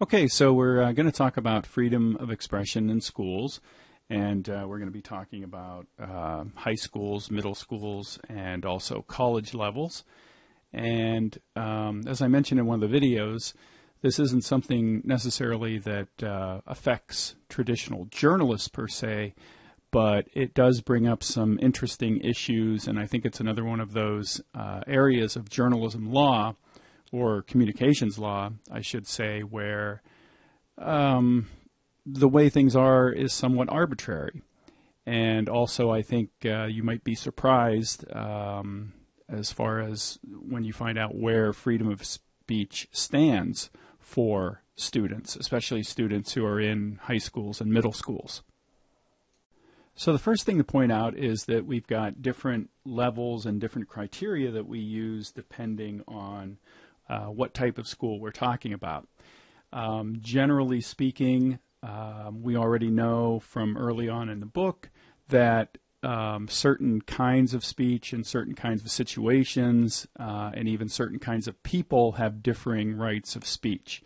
Okay, so we're going to talk about freedom of expression in schools, and we're going to be talking about high schools, middle schools, and also college levels. And as I mentioned in one of the videos, this isn't something necessarily that affects traditional journalists per se, but it does bring up some interesting issues, and I think it's another one of those areas of journalism law, or communications law, I should say, where the way things are is somewhat arbitrary. And also I think you might be surprised as far as when you find out where freedom of speech stands for students, especially students who are in high schools and middle schools. So the first thing to point out is that we've got different levels and different criteria that we use depending on what type of school we're talking about. Generally speaking, we already know from early on in the book that certain kinds of speech and certain kinds of situations and even certain kinds of people have differing rights of speech.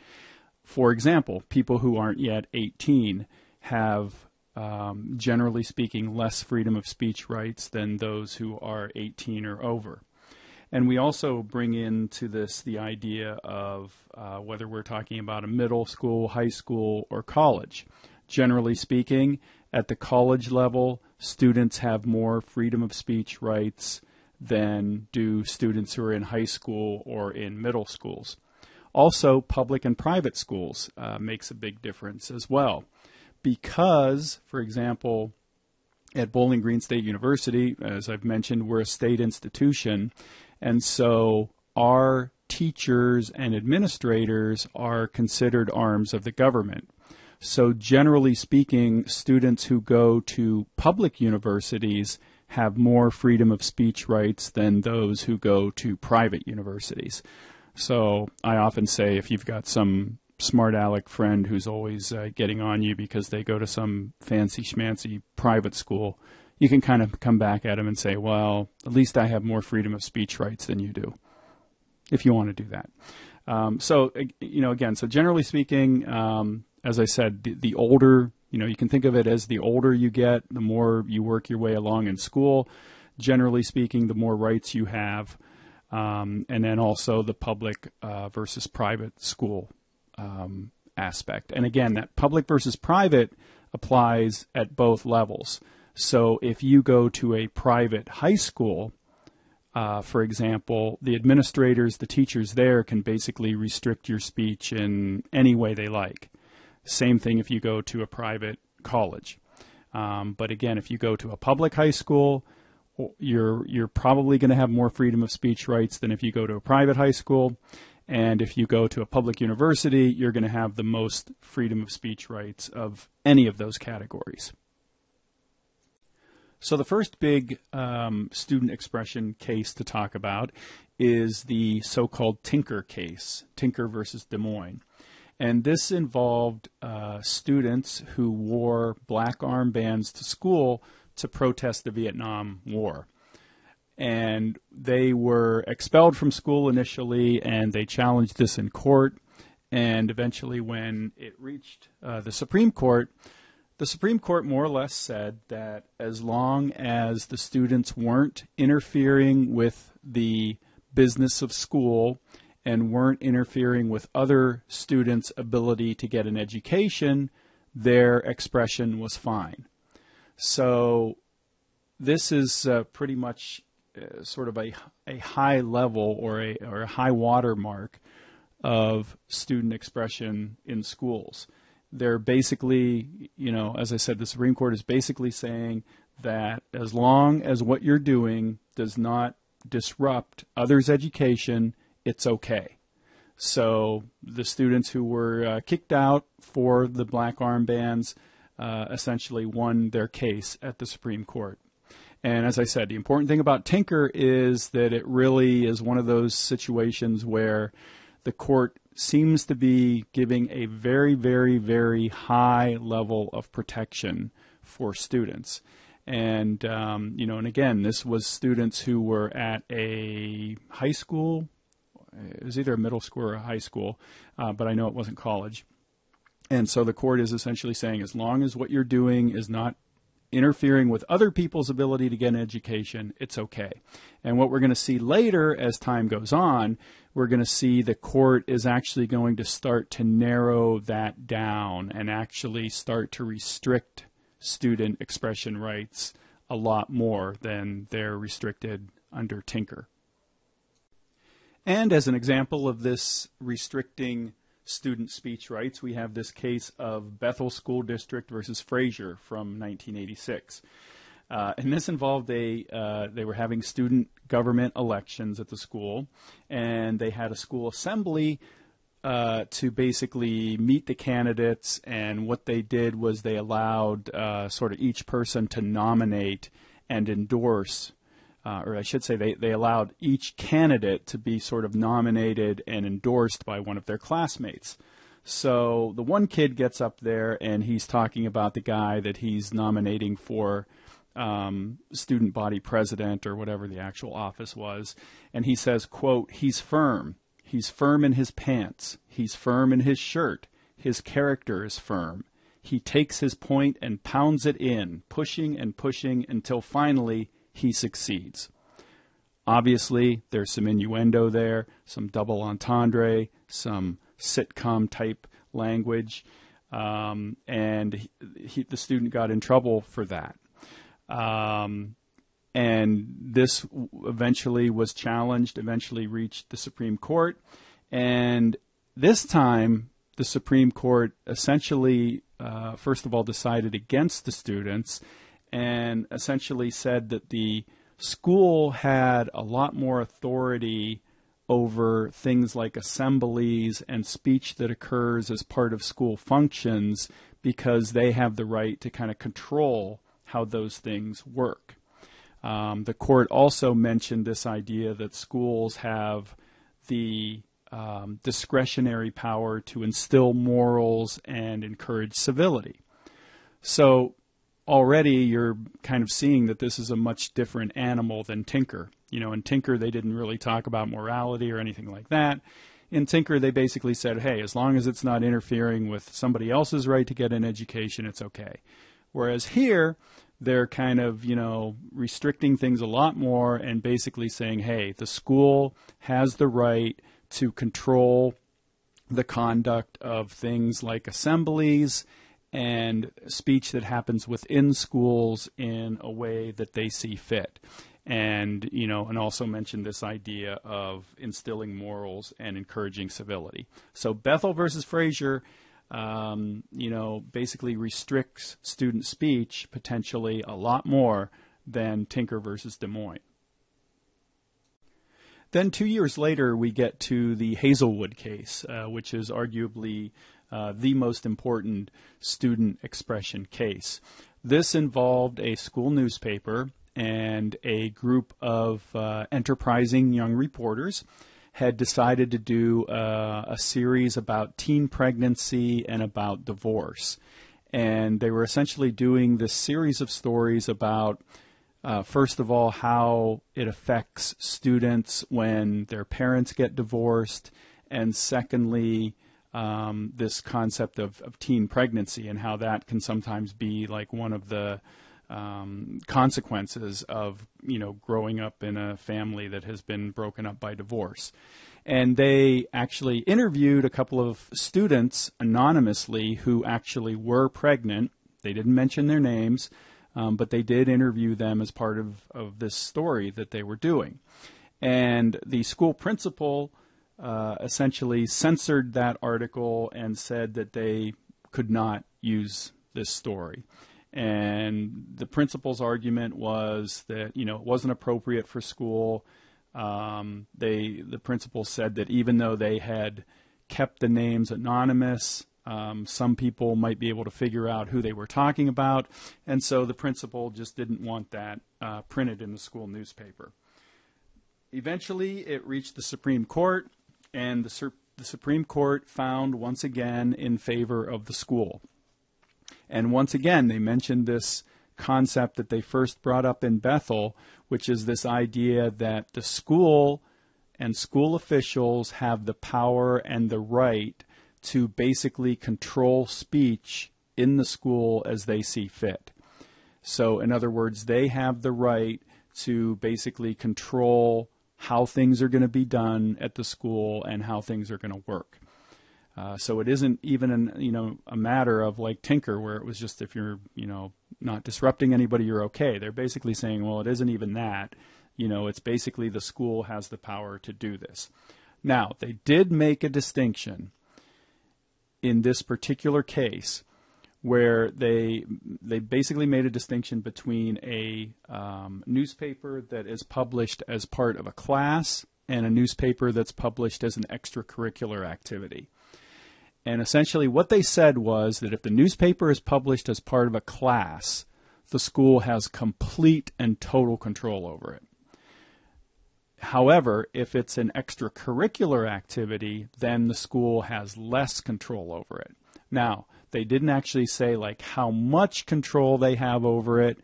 For example, people who aren't yet 18 have, generally speaking, less freedom of speech rights than those who are 18 or over. And we also bring into this the idea of whether we're talking about a middle school, high school, or college. Generally speaking, at the college level, students have more freedom of speech rights than do students who are in high school or in middle schools. Also, public and private schools makes a big difference as well. Because, for example, at Bowling Green State University, as I've mentioned, we're a state institution, and so our teachers and administrators are considered arms of the government. So generally speaking, students who go to public universities have more freedom of speech rights than those who go to private universities. So I often say if you've got some smart aleck friend who's always getting on you because they go to some fancy schmancy private school, you can kind of come back at them and say, well, at least I have more freedom of speech rights than you do, if you want to do that. So generally speaking, as I said, the older, you can think of it as the older you get, the more you work your way along in school. Generally speaking, the more rights you have. And then also the public versus private school aspect. And again, that public versus private applies at both levels. So if you go to a private high school, for example, the administrators, the teachers there can basically restrict your speech in any way they like. Same thing if you go to a private college. But again, if you go to a public high school, you're probably going to have more freedom of speech rights than if you go to a private high school. And if you go to a public university, you're going to have the most freedom of speech rights of any of those categories. So the first big student expression case to talk about is the so-called Tinker case, Tinker versus Des Moines. And this involved students who wore black armbands to school to protest the Vietnam War. And they were expelled from school initially, and they challenged this in court. And eventually when it reached the Supreme Court more or less said that as long as the students weren't interfering with the business of school and weren't interfering with other students' ability to get an education, their expression was fine. So this is pretty much sort of a high level or a high water mark of student expression in schools. They're basically, as I said, the Supreme Court is basically saying that as long as what you're doing does not disrupt others' education, it's okay. So the students who were kicked out for the black armbands essentially won their case at the Supreme Court. And as I said, the important thing about Tinker is that it really is one of those situations where the court seems to be giving a very, very, very high level of protection for students. And, and again, this was students who were at a high school. It was either a middle school or a high school, but I know it wasn't college. And so the court is essentially saying, as long as what you're doing is not interfering with other people's ability to get an education, it's okay. And what we're going to see later as time goes on, we're going to see the court is actually going to start to narrow that down and actually start to restrict student expression rights a lot more than they're restricted under Tinker. And as an example of this restricting student speech rights, we have this case of Bethel School District versus Frazier from 1986. And this involved they were having student government elections at the school, and they had a school assembly to basically meet the candidates, and what they did was they allowed sort of each person to nominate and endorse, or I should say they allowed each candidate to be sort of nominated and endorsed by one of their classmates. So the one kid gets up there and he's talking about the guy that he's nominating for student body president or whatever the actual office was, and he says, quote, "He's firm. He's firm in his pants. He's firm in his shirt. His character is firm. He takes his point and pounds it in, pushing and pushing until finally he succeeds." Obviously, there's some innuendo there, some double entendre, some sitcom type language, and the student got in trouble for that. And this eventually was challenged, eventually reached the Supreme Court. And this time, the Supreme Court essentially, first of all, decided against the students and essentially said that the school had a lot more authority over things like assemblies and speech that occurs as part of school functions because they have the right to kind of control how those things work. The court also mentioned this idea that schools have the discretionary power to instill morals and encourage civility. So already you're kind of seeing that this is a much different animal than Tinker. You know, in Tinker they didn't really talk about morality or anything like that. In Tinker they basically said, hey, as long as it's not interfering with somebody else's right to get an education, it's okay. Whereas here, they're kind of, restricting things a lot more and basically saying, hey, the school has the right to control the conduct of things like assemblies and speech that happens within schools in a way that they see fit. And, and also mention this idea of instilling morals and encouraging civility. So Bethel versus Frazier, basically restricts student speech potentially a lot more than Tinker versus Des Moines. Then 2 years later, we get to the Hazelwood case, which is arguably the most important student expression case. This involved a school newspaper and a group of enterprising young reporters had decided to do a series about teen pregnancy and about divorce. And they were essentially doing this series of stories about, first of all, how it affects students when their parents get divorced, and secondly, this concept of teen pregnancy and how that can sometimes be like one of the consequences of growing up in a family that has been broken up by divorce. And they actually interviewed a couple of students anonymously who actually were pregnant. They didn't mention their names, but they did interview them as part of this story that they were doing. And the school principal essentially censored that article and said that they could not use this story. And the principal's argument was that, it wasn't appropriate for school. The principal said that even though they had kept the names anonymous, some people might be able to figure out who they were talking about. And so the principal just didn't want that printed in the school newspaper. Eventually, it reached the Supreme Court, and the Supreme Court found once again in favor of the school. And once again, they mentioned this concept that they first brought up in Bethel, which is this idea that the school and school officials have the power and the right to basically control speech in the school as they see fit. So in other words, they have the right to basically control how things are going to be done at the school and how things are going to work. So it isn't even a matter of like Tinker, where it was just if you're not disrupting anybody, you're okay. They're basically saying, well, it isn't even that. It's basically the school has the power to do this. Now, they did make a distinction in this particular case where they basically made a distinction between a newspaper that is published as part of a class and a newspaper that's published as an extracurricular activity. And essentially what they said was that if the newspaper is published as part of a class, the school has complete and total control over it. However, if it's an extracurricular activity, then the school has less control over it. Now, they didn't actually say like how much control they have over it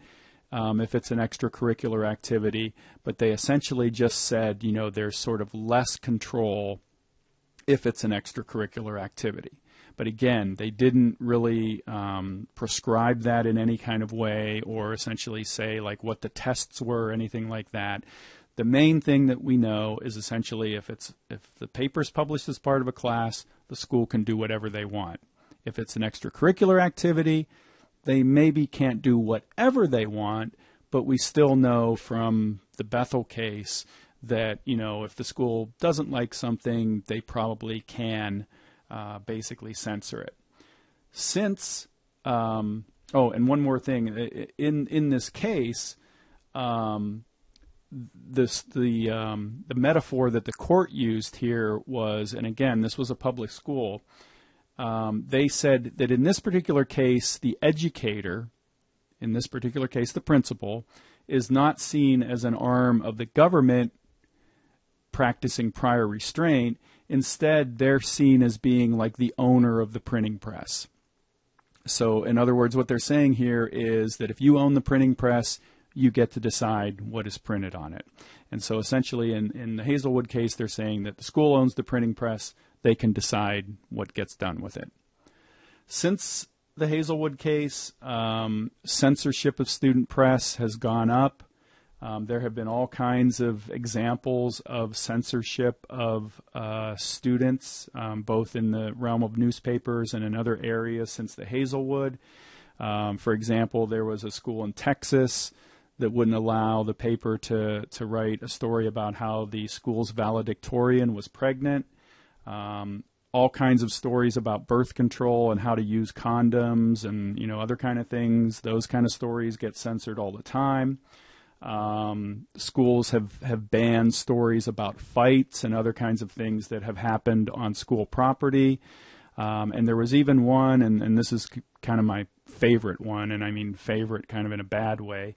if it's an extracurricular activity, but they essentially just said, there's sort of less control if it's an extracurricular activity. But again, they didn't really prescribe that in any kind of way or essentially say like what the tests were or anything like that. The main thing that we know is essentially if the paper is published as part of a class, the school can do whatever they want. If it's an extracurricular activity, they maybe can't do whatever they want, but we still know from the Bethel case that, if the school doesn't like something, they probably can basically censor it. Since, and one more thing, in this case, the metaphor that the court used here was, and again, this was a public school, they said that in this particular case, the educator, in this particular case, the principal, is not seen as an arm of the government practicing prior restraint. Instead, they're seen as being like the owner of the printing press. So, in other words, what they're saying here is that if you own the printing press, you get to decide what is printed on it. And so essentially in the Hazelwood case, they're saying that the school owns the printing press. They can decide what gets done with it. Since the Hazelwood case, censorship of student press has gone up. There have been all kinds of examples of censorship of students, both in the realm of newspapers and in other areas since the Hazelwood. For example, there was a school in Texas that wouldn't allow the paper to write a story about how the school's valedictorian was pregnant. All kinds of stories about birth control and how to use condoms and other kind of things. Those kind of stories get censored all the time. Schools have banned stories about fights and other kinds of things that have happened on school property. And there was even one, and this is kind of my favorite one, and I mean favorite kind of in a bad way,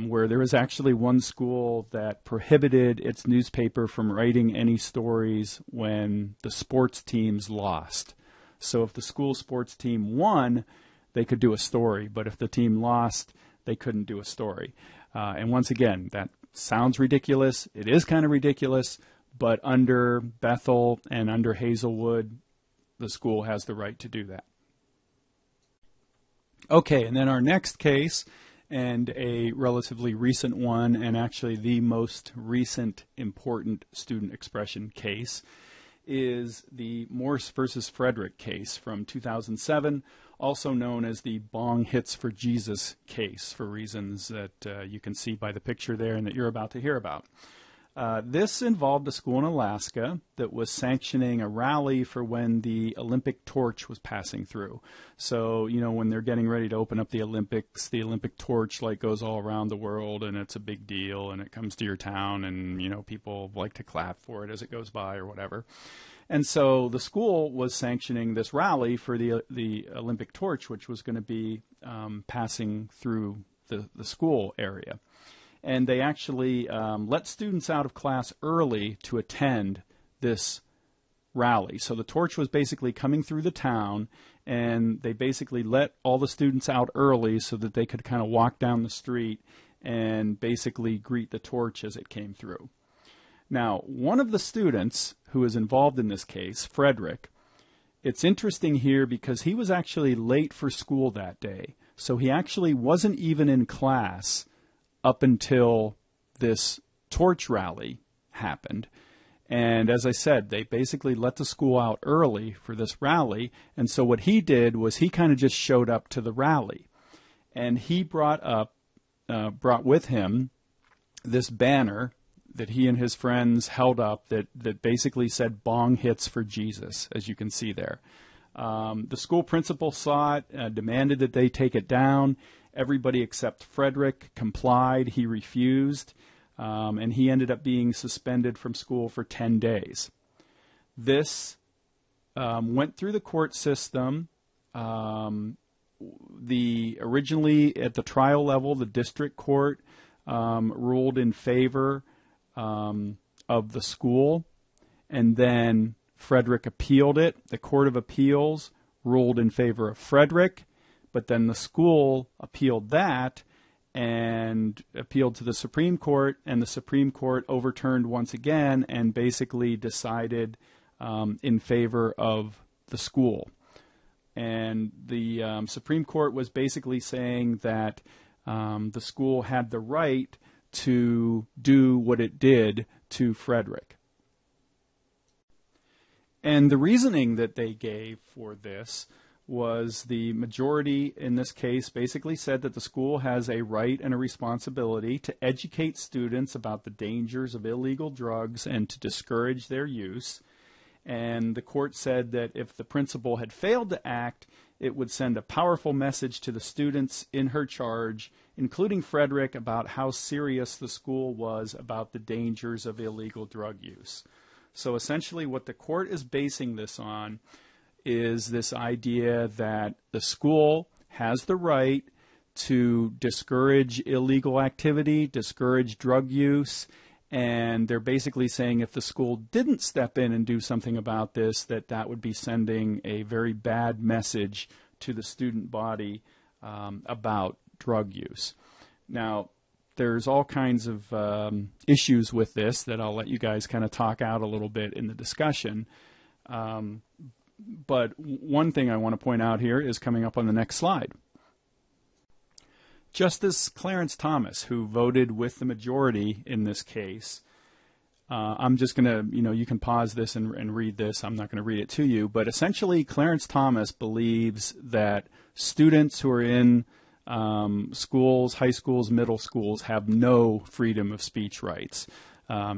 where there was actually one school that prohibited its newspaper from writing any stories when the sports teams lost. So if the school sports team won, they could do a story, but if the team lost, they couldn't do a story. And once again, that sounds ridiculous. It is kind of ridiculous, but under Bethel and under Hazelwood, the school has the right to do that. Okay, and then our next case, and a relatively recent one, and actually the most recent important student expression case, is the Morse versus Frederick case from 2007, also known as the Bong Hits for Jesus case, for reasons that you can see by the picture there and that you're about to hear about. This involved a school in Alaska that was sanctioning a rally for when the Olympic torch was passing through. So, when they're getting ready to open up the Olympics, the Olympic torch goes all around the world, and it's a big deal, and it comes to your town, and, people like to clap for it as it goes by or whatever. And so the school was sanctioning this rally for the Olympic torch, which was going to be passing through the school area. And they actually let students out of class early to attend this rally. So the torch was basically coming through the town, and they basically let all the students out early so that they could kind of walk down the street and basically greet the torch as it came through. Now, one of the students who is involved in this case, Frederick, it's interesting here because he was actually late for school that day. So he actually wasn't even in class up until this torch rally happened. And as I said, they basically let the school out early for this rally. And so what he did was he kind of just showed up to the rally. And he brought with him this banner that he and his friends held up that basically said "Bong hits for Jesus," as you can see there. The school principal saw it, demanded that they take it down. Everybody except Frederick complied. He refused, and he ended up being suspended from school for 10 days. This went through the court system. Originally at the trial level, the district court ruled in favor of the school, and then Frederick appealed it. The Court of Appeals ruled in favor of Frederick, but then the school appealed that and appealed to the Supreme Court, and the Supreme Court overturned once again and basically decided in favor of the school. And the Supreme Court was basically saying that the school had the right to do what it did to Frederick. And the reasoning that they gave for this was the majority in this case basically said that the school has a right and a responsibility to educate students about the dangers of illegal drugs and to discourage their use. And the court said that if the principal had failed to act, it would send a powerful message to the students in her charge, including Frederick, about how serious the school was about the dangers of illegal drug use. So essentially what the court is basing this on is this idea that the school has the right to discourage illegal activity, discourage drug use, and they're basically saying if the school didn't step in and do something about this, that would be sending a very bad message to the student body about drug use. Now, there's all kinds of issues with this that I'll let you guys kind of talk out a little bit in the discussion. But one thing I want to point out here is coming up on the next slide. Justice Clarence Thomas, who voted with the majority in this case, I'm just going to, you can pause this and read this. I'm not going to read it to you. But essentially, Clarence Thomas believes that students who are in schools, high schools, middle schools, have no freedom of speech rights.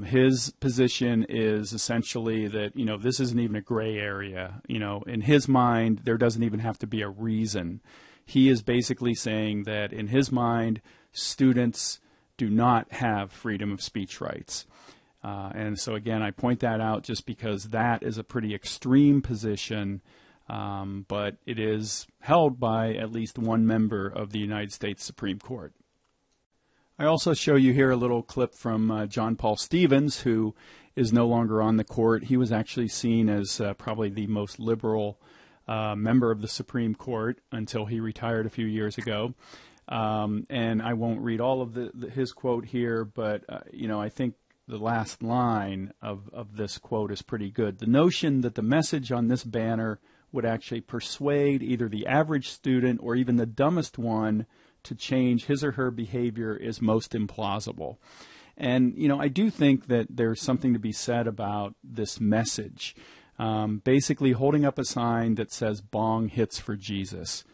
His position is essentially that, this isn't even a gray area. In his mind, there doesn't even have to be a reason. He is basically saying that in his mind, students do not have freedom of speech rights. And so again, I point that out just because that is a pretty extreme position, but it is held by at least one member of the United States Supreme Court. I also show you here a little clip from John Paul Stevens, who is no longer on the court. He was actually seen as probably the most liberal member of the Supreme Court until he retired a few years ago. And I won't read all of his quote here, but I think the last line of this quote is pretty good. The notion that the message on this banner would actually persuade either the average student or even the dumbest one to change his or her behavior is most implausible. And, I do think that there's something to be said about this message. Basically holding up a sign that says "Bong hits for Jesus."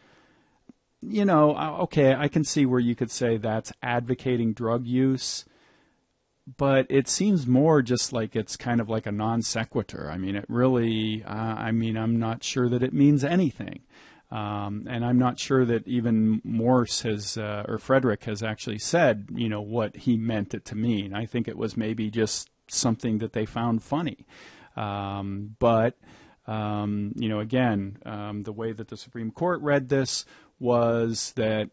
Okay, I can see where you could say that's advocating drug use, but it seems more just like it's kind of like a non sequitur. I mean, it really, I'm not sure that it means anything. And I'm not sure that even Morse or Frederick has actually said, what he meant it to mean. I think it was maybe just something that they found funny. But again, the way that the Supreme Court read this was that,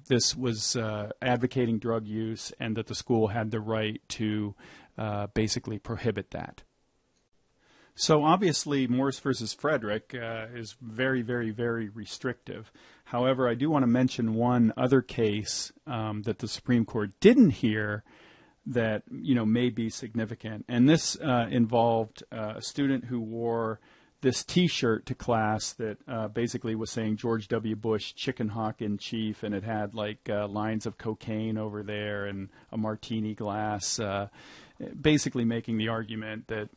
this was advocating drug use and that the school had the right to basically prohibit that. So obviously, Morse versus Frederick is very, very, very restrictive. However, I do want to mention one other case that the Supreme Court didn't hear that may be significant, and this involved a student who wore this T-shirt to class that basically was saying George W. Bush, chicken hawk in chief, and it had like lines of cocaine over there and a martini glass, basically making the argument that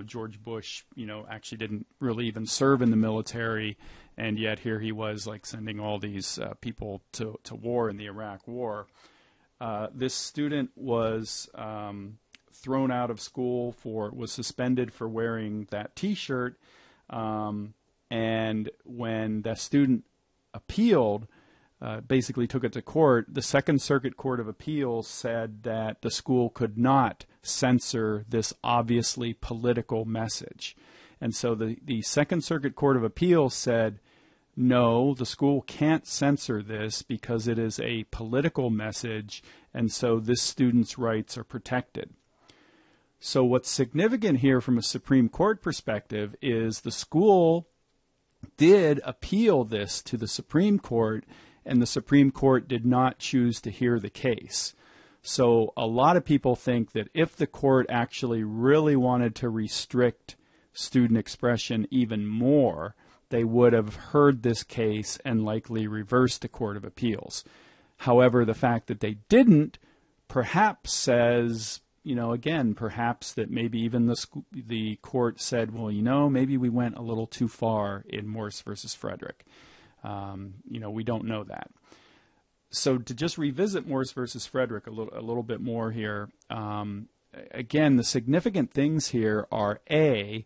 George Bush actually didn't really even serve in the military, and yet here he was like sending all these people to war in the Iraq War. This student was thrown out of school was suspended for wearing that T-shirt, and when the student appealed, basically took it to court, the Second Circuit Court of Appeals said that the school could not censor this obviously political message. And so the Second Circuit Court of Appeals said, no, the school can't censor this because it is a political message, and so this student's rights are protected. So what's significant here from a Supreme Court perspective is the school did appeal this to the Supreme Court, and the Supreme Court did not choose to hear the case. So a lot of people think that if the court actually really wanted to restrict student expression even more, they would have heard this case and likely reversed the Court of Appeals. However, the fact that they didn't perhaps says, again, perhaps that maybe even the court said, well, maybe we went a little too far in Morse versus Frederick. We don't know that. So to just revisit Morse versus Frederick a little bit more here, again, the significant things here are, A,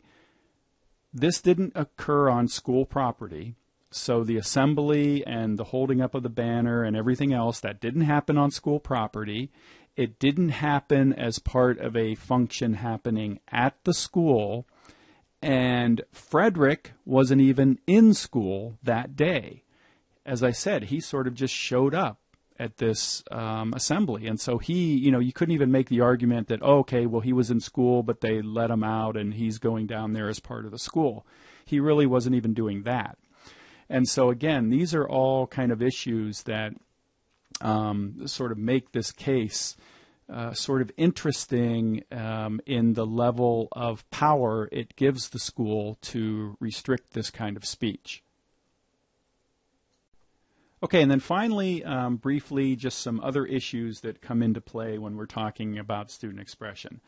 this didn't occur on school property. So the assembly and the holding up of the banner and everything else, that didn't happen on school property. It didn't happen as part of a function happening at the school. And Frederick wasn't even in school that day. As I said, he sort of just showed up at this assembly. And so you couldn't even make the argument that, he was in school, but they let him out and he's going down there as part of the school. He really wasn't even doing that. And so again, these are all kind of issues that sort of make this case sort of interesting in the level of power it gives the school to restrict this kind of speech. Okay, and then finally, briefly, just some other issues that come into play when we're talking about student expression.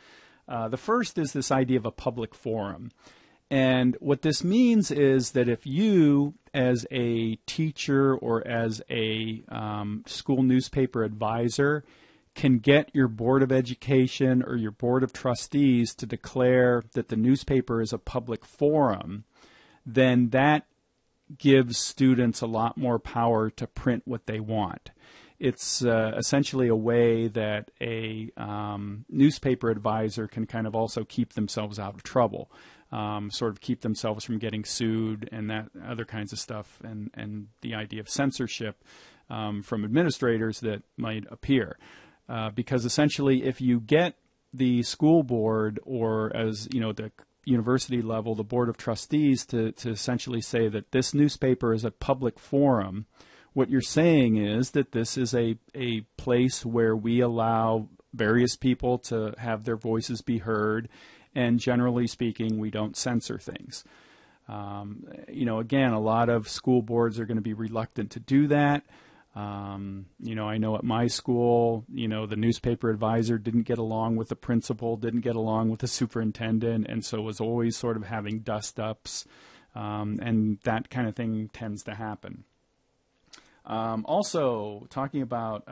The first is this idea of a public forum. And what this means is that if you, as a teacher or as a school newspaper advisor, can get your Board of Education or your Board of Trustees to declare that the newspaper is a public forum, then that gives students a lot more power to print what they want. It's essentially a way that a newspaper advisor can kind of also keep themselves out of trouble, sort of keep themselves from getting sued and that other kinds of stuff, and the idea of censorship from administrators that might appear. Because essentially if you get the school board or as the university level, the Board of Trustees to essentially say that this newspaper is a public forum, what you're saying is that this is a place where we allow various people to have their voices be heard, and generally speaking, we don't censor things. Again, a lot of school boards are going to be reluctant to do that. I know at my school, the newspaper advisor didn't get along with the principal, didn't get along with the superintendent, and so was always sort of having dust-ups, and that kind of thing tends to happen. Also, talking about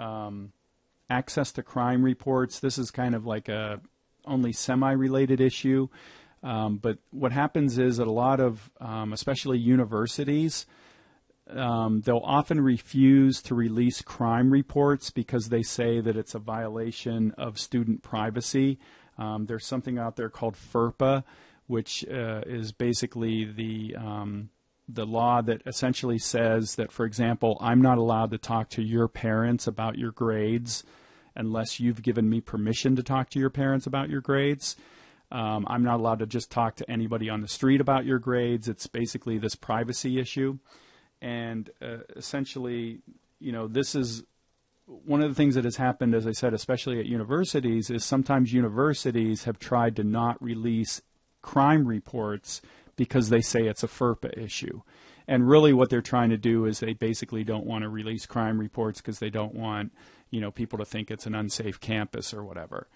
access to crime reports, this is kind of like a only semi-related issue, but what happens is that a lot of, especially universities, they'll often refuse to release crime reports because they say that it's a violation of student privacy. There's something out there called FERPA, which is basically the law that essentially says that, for example, I'm not allowed to talk to your parents about your grades unless you've given me permission to talk to your parents about your grades. I'm not allowed to just talk to anybody on the street about your grades. It's basically this privacy issue. And essentially, this is one of the things that has happened, as I said, especially at universities, is sometimes universities have tried to not release crime reports because they say it's a FERPA issue. And really what they're trying to do is they basically don't want to release crime reports because they don't want, people to think it's an unsafe campus or whatever.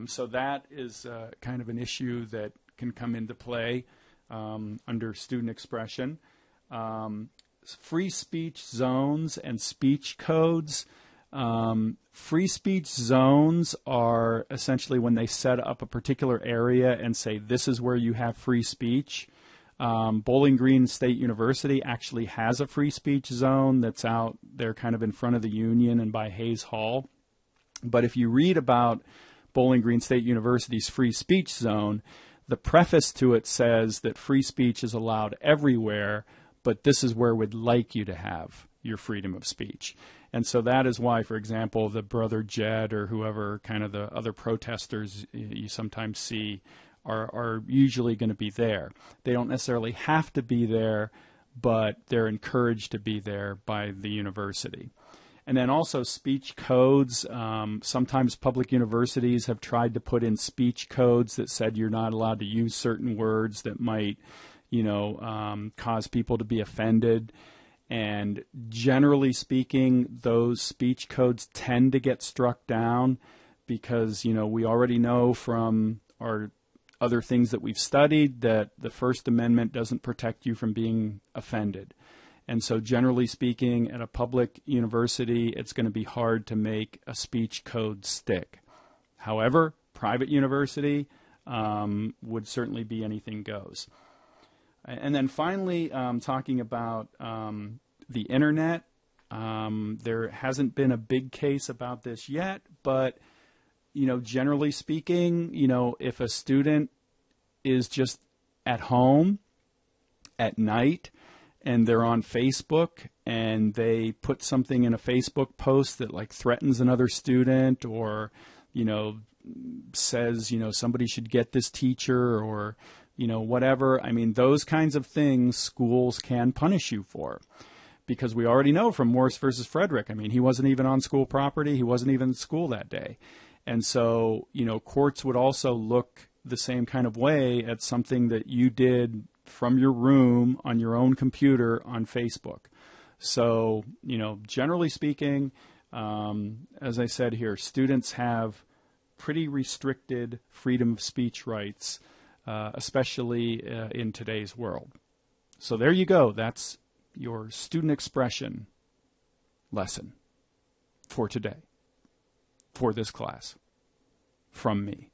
So that is kind of an issue that can come into play under student expression. Free speech zones and speech codes. Free speech zones are essentially when they set up a particular area and say this is where you have free speech. Bowling Green State University actually has a free speech zone that's out there kind of in front of the Union and by Hayes Hall. But if you read about Bowling Green State University's free speech zone, the preface to it says that free speech is allowed everywhere, but this is where we'd like you to have your freedom of speech. And so that is why, for example, the Brother Jed or whoever kind of the other protesters you sometimes see are usually going to be there. They don't necessarily have to be there, but they're encouraged to be there by the university. And then also speech codes. Sometimes public universities have tried to put in speech codes that said you're not allowed to use certain words that might, cause people to be offended. And generally speaking, those speech codes tend to get struck down because, we already know from our other things that we've studied that the First Amendment doesn't protect you from being offended. And so generally speaking, at a public university, it's going to be hard to make a speech code stick. However, private university would certainly be anything goes. And then finally, talking about the internet, there hasn't been a big case about this yet, but generally speaking, if a student is just at home at night and they're on Facebook and they put something in a Facebook post that like threatens another student or, says, somebody should get this teacher or, whatever. I mean, those kinds of things schools can punish you for. Because we already know from Morris versus Frederick, I mean, he wasn't even on school property. He wasn't even in school that day. And so, courts would also look the same kind of way at something that you did from your room on your own computer on Facebook. So, generally speaking, as I said here, students have pretty restricted freedom of speech rights, especially in today's world. So there you go. That's your student expression lesson for today, for this class, from me.